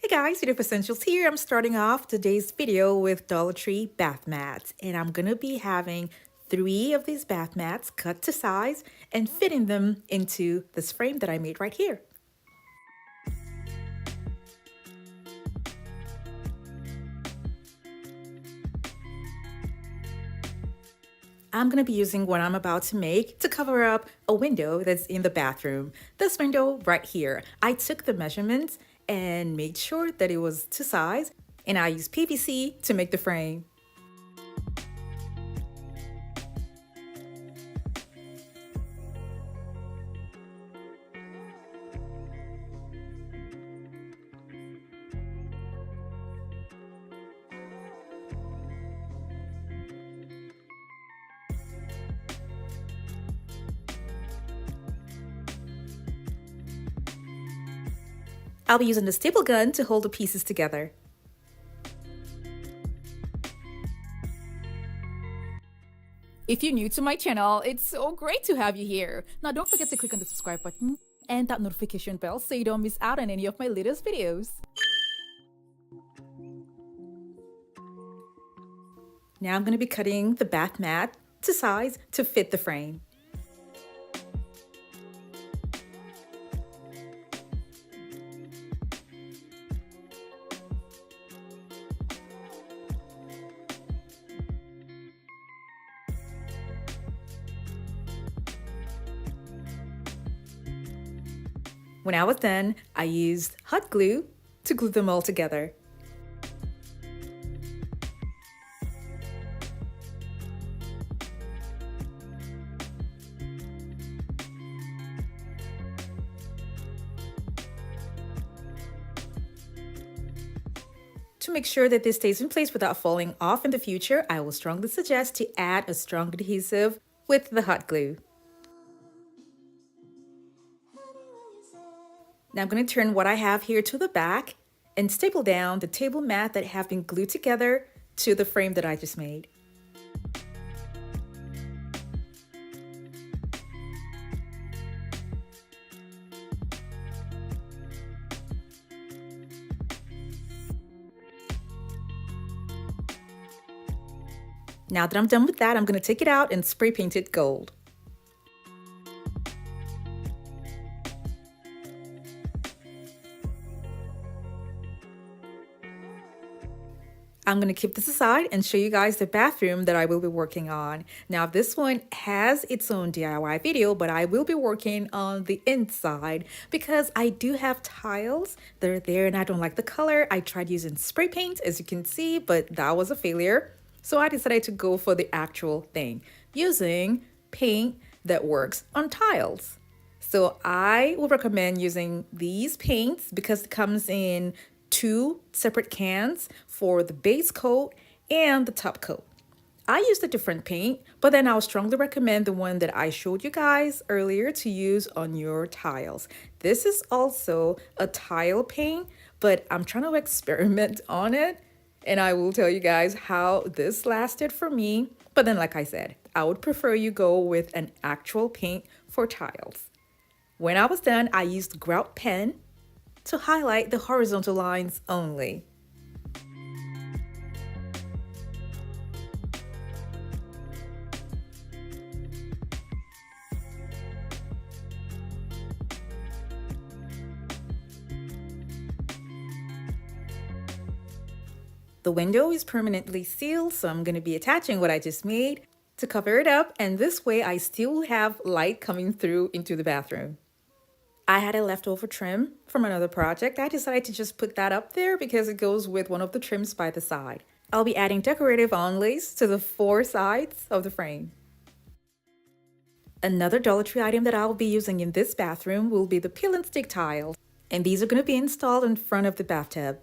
Hey guys, Yoduvh Essentials here. I'm starting off today's video with Dollar Tree bath mats, and I'm gonna be having 3 of these bath mats cut to size and fitting them into this frame that I made right here. I'm going to be using what I'm about to make to cover up a window that's in the bathroom. This window right here. I took the measurements and made sure that it was to size, and I used PVC to make the frame. I'll be using the staple gun to hold the pieces together. If you're new to my channel, it's so great to have you here. Now don't forget to click on the subscribe button and that notification bell so you don't miss out on any of my latest videos. Now I'm going to be cutting the bath mat to size to fit the frame. When I was done, I used hot glue to glue them all together. To make sure that this stays in place without falling off in the future, I will strongly suggest to add a strong adhesive with the hot glue. Now I'm going to turn what I have here to the back and staple down the table mat that have been glued together to the frame that I just made. Now that I'm done with that, I'm going to take it out and spray paint it gold. I'm going to keep this aside and show you guys the bathroom that I will be working on. Now this one has its own DIY video, but I will be working on the inside because I do have tiles that are there and I don't like the color. I tried using spray paint, as you can see, but that was a failure. So I decided to go for the actual thing, using paint that works on tiles. So I would recommend using these paints because it comes in 2 separate cans for the base coat and the top coat. I used a different paint, but then I would strongly recommend the one that I showed you guys earlier to use on your tiles. This is also a tile paint, but I'm trying to experiment on it, and I will tell you guys how this lasted for me. But then, like I said, I would prefer you go with an actual paint for tiles. When I was done, I used grout pen to highlight the horizontal lines only. The window is permanently sealed, so I'm going to be attaching what I just made to cover it up, and this way I still have light coming through into the bathroom. I had a leftover trim from another project. I decided to just put that up there because it goes with one of the trims by the side. I'll be adding decorative onlays to the 4 sides of the frame. Another Dollar Tree item that I'll be using in this bathroom will be the peel and stick tiles, and these are going to be installed in front of the bathtub.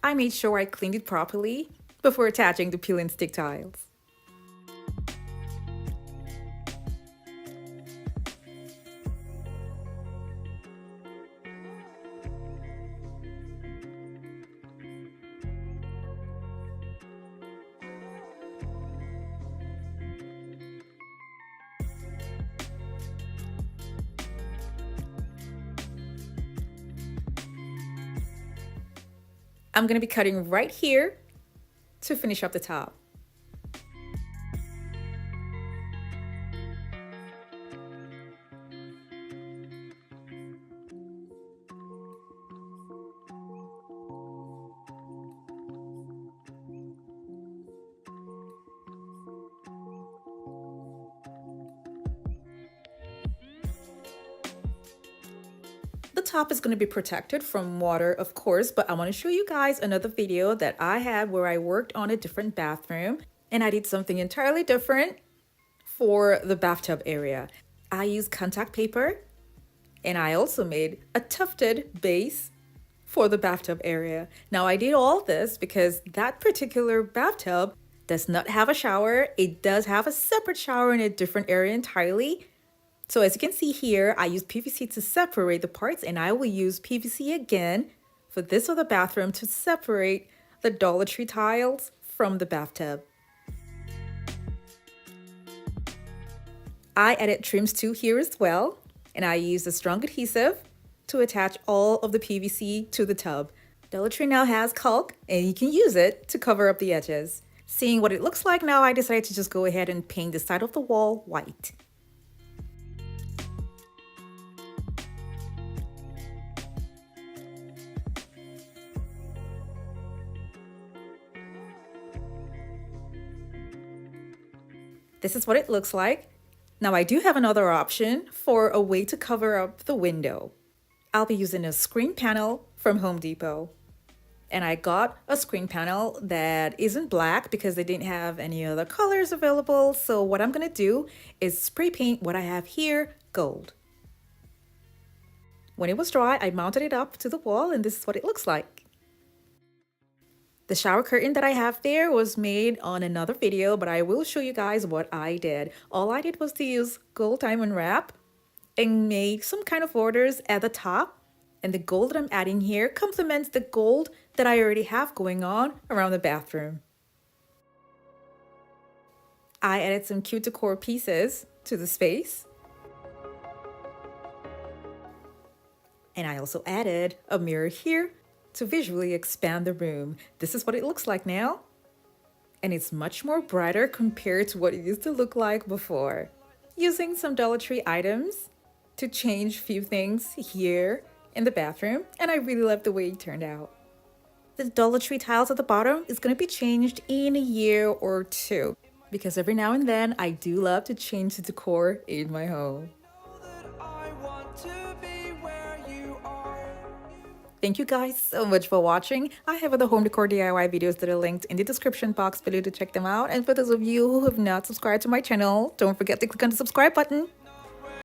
I made sure I cleaned it properly before attaching the peel and stick tiles. I'm going to be cutting right here to finish up the top. The top is going to be protected from water, of course, but I want to show you guys another video that I had where I worked on a different bathroom and I did something entirely different for the bathtub area. I used contact paper and I also made a tufted base for the bathtub area. Now I did all this because that particular bathtub does not have a shower. It does have a separate shower in a different area entirely. So as you can see here, I use PVC to separate the parts, and I will use PVC again for this other bathroom to separate the Dollar Tree tiles from the bathtub. I added trims too here as well, and I used a strong adhesive to attach all of the PVC to the tub. Dollar Tree now has caulk, and you can use it to cover up the edges. Seeing what it looks like now, I decided to just go ahead and paint the side of the wall white. This is what it looks like. Now I do have another option for a way to cover up the window. I'll be using a screen panel from Home Depot. And I got a screen panel that isn't black because they didn't have any other colors available. So what I'm gonna do is spray paint what I have here gold. When it was dry, I mounted it up to the wall and this is what it looks like. The shower curtain that I have there was made on another video, but I will show you guys what I did. All I did was to use gold diamond wrap and make some kind of borders at the top. And the gold that I'm adding here complements the gold that I already have going on around the bathroom. I added some cute decor pieces to the space. And I also added a mirror here to visually expand the room. This is what it looks like now. And it's much more brighter compared to what it used to look like before. Using some Dollar Tree items to change a few things here in the bathroom, and I really love the way it turned out. The Dollar Tree tiles at the bottom is going to be changed in a year or two because every now and then I do love to change the decor in my home. Thank you guys so much for watching. I have other home decor DIY videos that are linked in the description box below to check them out. And for those of you who have not subscribed to my channel, don't forget to click on the subscribe button.